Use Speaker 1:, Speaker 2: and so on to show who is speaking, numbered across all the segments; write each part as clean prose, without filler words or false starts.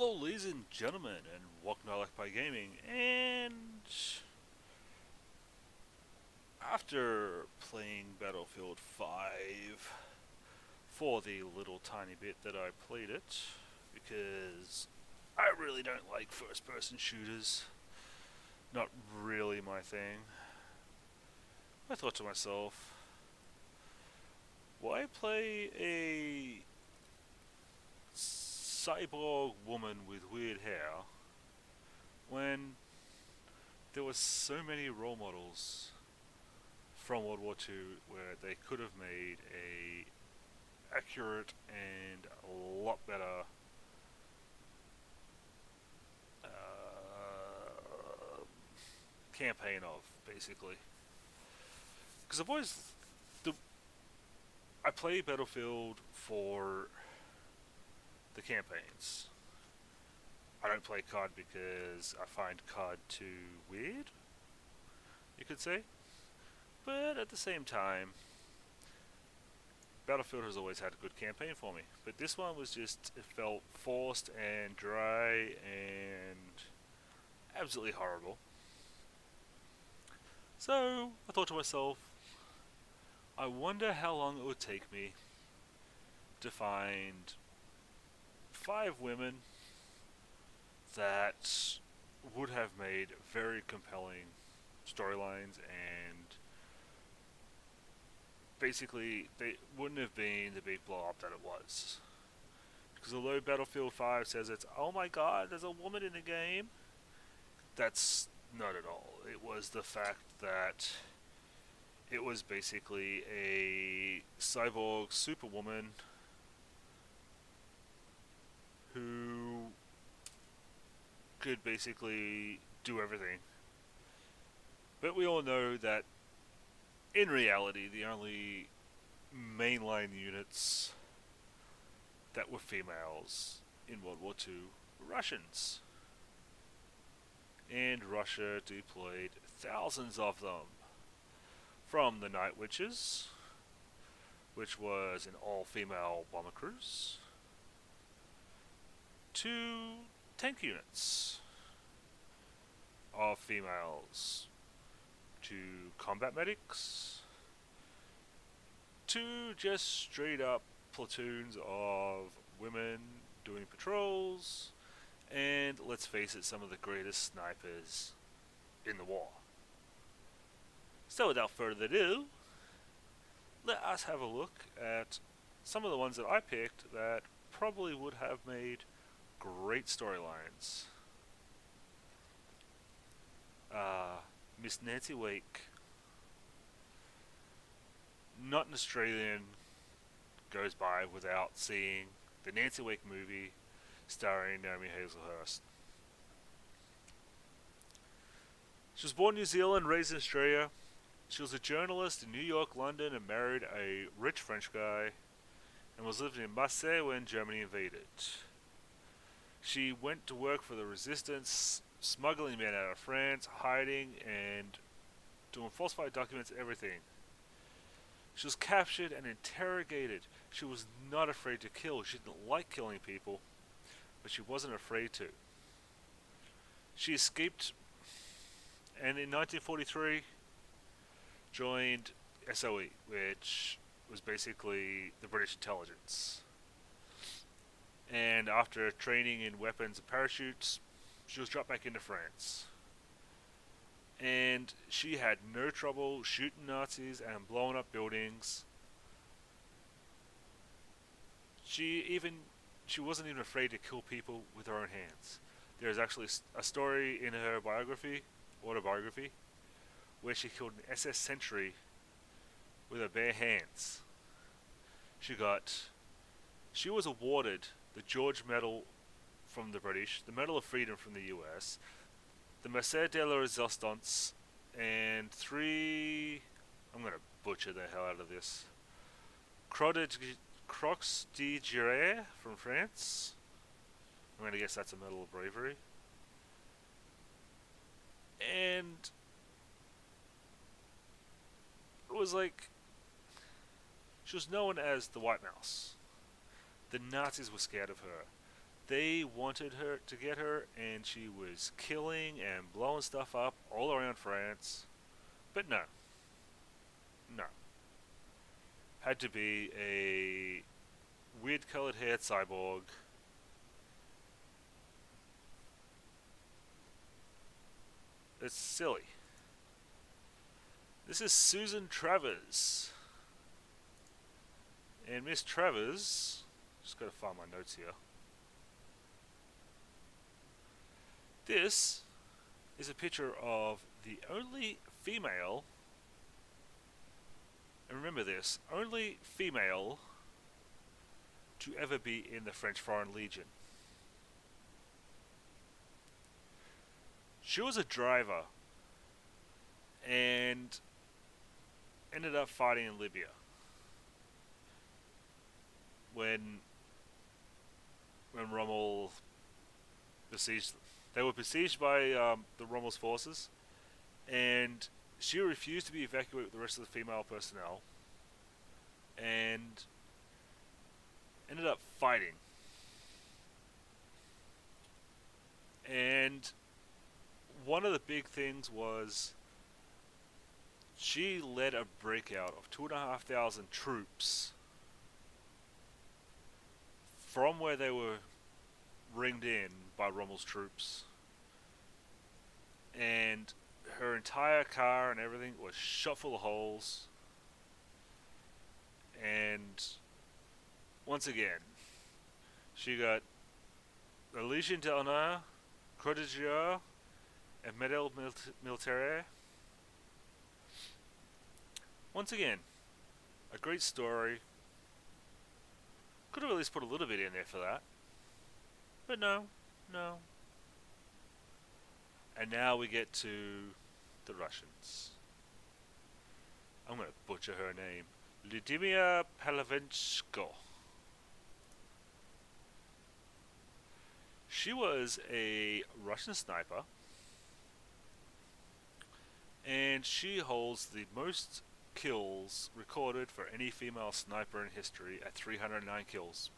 Speaker 1: Hello, ladies and gentlemen, and welcome to I Like By Gaming. And after playing Battlefield 5 for the little tiny bit that I played it, because I really don't like first person shooters, not really my thing, I thought to myself, why play a cyborg woman with weird hair when there were so many role models from World War II where they could have made a accurate and a lot better campaign of, basically. Because I've always the I play Battlefield for the campaigns. I don't play COD because I find COD too weird, you could say. But at the same time, Battlefield has always had a good campaign for me. But this one was just, it felt forced and dry and absolutely horrible. So I thought to myself, I wonder how long it would take me to find 5 women that would have made very compelling storylines, and basically they wouldn't have been the big blow up that it was. Because although Battlefield 5 says it's, oh my god, there's a woman in the game, that's not at all. It was the fact that it was basically a cyborg superwoman who could basically do everything. But we all know that in reality, the only mainline units that were females in World War II were Russians. And Russia deployed thousands of them. From the Night Witches, which was an all-female bomber cruise, to tank units of females, to combat medics, to just straight up platoons of women doing patrols, and let's face it, some of the greatest snipers in the war. So without further ado, let us have a look at some of the ones that I picked that probably would have made great storylines. Miss Nancy Wake. Not an Australian goes by without seeing the Nancy Wake movie starring Naomi Hazelhurst. She was born in New Zealand, raised in Australia. She was a journalist in New York, London, and married a rich French guy, and was living in Marseille when Germany invaded. She went to work for the resistance, smuggling men out of France, hiding, and doing falsified documents, everything. She was captured and interrogated. She was not afraid to kill. She didn't like killing people, but she wasn't afraid to. She escaped, and in 1943 joined SOE, which was basically the British intelligence. And after training in weapons and parachutes, she was dropped back into France. And she had no trouble shooting Nazis and blowing up buildings. She wasn't even afraid to kill people with her own hands. There's actually a story in her autobiography, where she killed an SS sentry with her bare hands. She was awarded the George Medal from the British, the Medal of Freedom from the US, the Merced de la Resistance, and 3, I'm going to butcher the hell out of this, Croix de Guerre from France. I'm going to guess that's a Medal of Bravery. And it was like, she was known as the White Mouse. The Nazis were scared of her. they wanted her to get her, and she was killing and blowing stuff up all around France. But no, no. Had to be a weird colored haired cyborg. It's silly. This is Susan Travers. And Miss Travers, just gotta find my notes here. This is a picture of the only female, and remember this, only female to ever be in the French Foreign Legion. She was a driver and ended up fighting in Libya when Rommel besieged them. They were besieged by the Rommel's forces, and she refused to be evacuated with the rest of the female personnel, and ended up fighting. And one of the big things was she led a breakout of 2,500 troops from where they were ringed in by Rommel's troops, and her entire car and everything was shot full of holes. And once again, she got the Légion d'honneur, Croix de Guerre, and Médaille Militaire. Once again, a great story. Could have at least put a little bit in there for that. But no. And now we get to the Russians. I'm going to butcher her name. Lyudmila Palavenchko. She was a Russian sniper, and she holds the most kills recorded for any female sniper in history at 309 kills.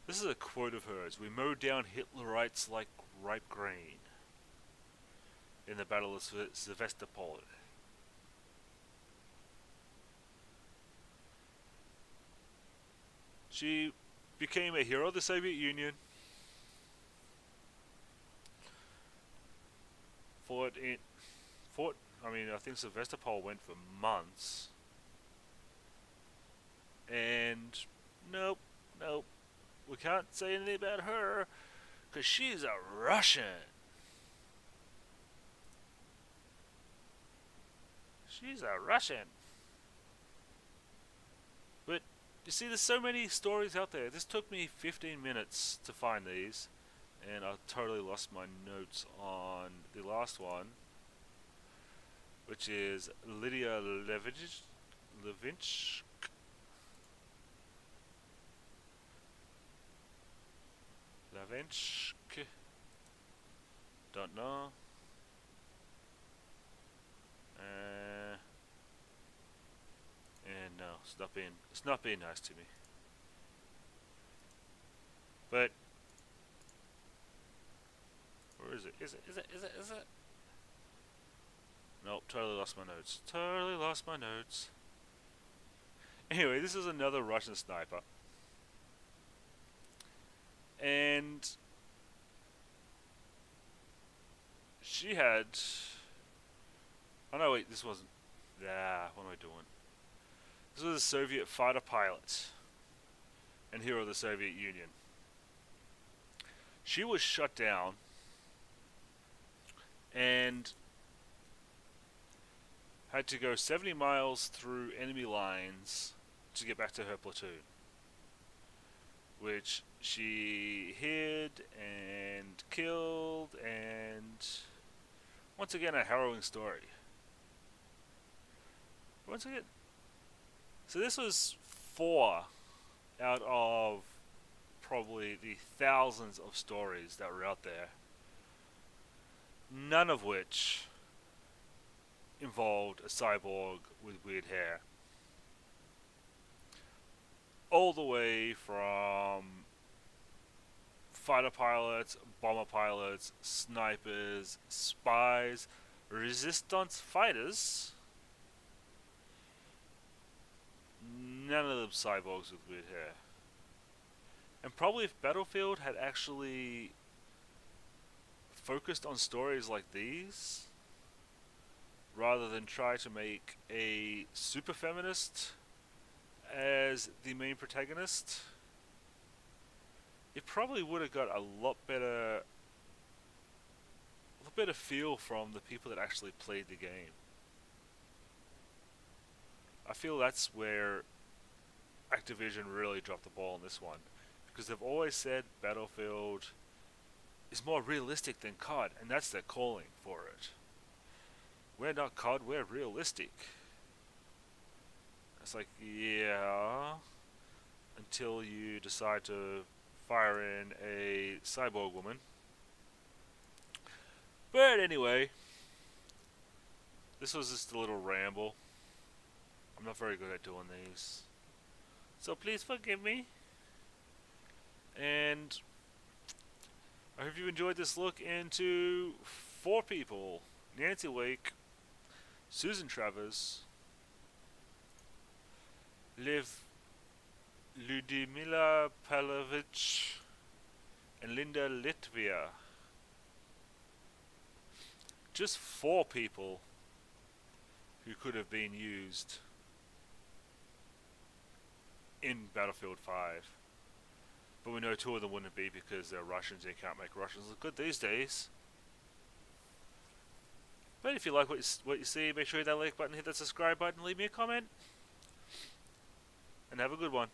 Speaker 1: This is a quote of hers: "We mowed down Hitlerites like ripe grain in the Battle of Sevastopol." She became a hero of the Soviet Union. I think Sevastopol went for months. And nope. We can't say anything about her, because she's a Russian. She's a Russian. But, you see, there's so many stories out there. This took me 15 minutes to find these, and I totally lost my notes on the last one, which is Lydia Levinch. Don't know. And no, it's not being nice to me. But where is it? Is it? Nope, totally lost my notes. Anyway, this is another Russian sniper. And she had... Oh no, wait, this wasn't... what am I doing? This was a Soviet fighter pilot and hero of the Soviet Union. She was shut down and had to go 70 miles through enemy lines to get back to her platoon, which she hid and killed, and once again a harrowing story. Once again, so this was 4 out of probably the thousands of stories that were out there, none of which involved a cyborg with weird hair. All the way from fighter pilots, bomber pilots, snipers, spies, resistance fighters. None of them cyborgs with weird hair. And probably if Battlefield had actually focused on stories like these, rather than try to make a super feminist as the main protagonist, it probably would have got a lot better feel from the people that actually played the game. I feel that's where Activision really dropped the ball on this one, because they've always said Battlefield is more realistic than COD, and that's their calling for it. We're not COD, we're realistic. It's like, yeah, until you decide to fire in a cyborg woman. But anyway, this was just a little ramble. I'm not very good at doing these, so please forgive me. And I hope you enjoyed this look into 4 people: Nancy Wake, Susan Travers, Ludmila Palovich, and Linda Litvia. Just 4 people who could have been used in Battlefield 5. But we know 2 of them wouldn't be because they're Russians and you can't make Russians look good these days. But if you like what you see, make sure you hit that like button, hit that subscribe button, leave me a comment, and have a good one.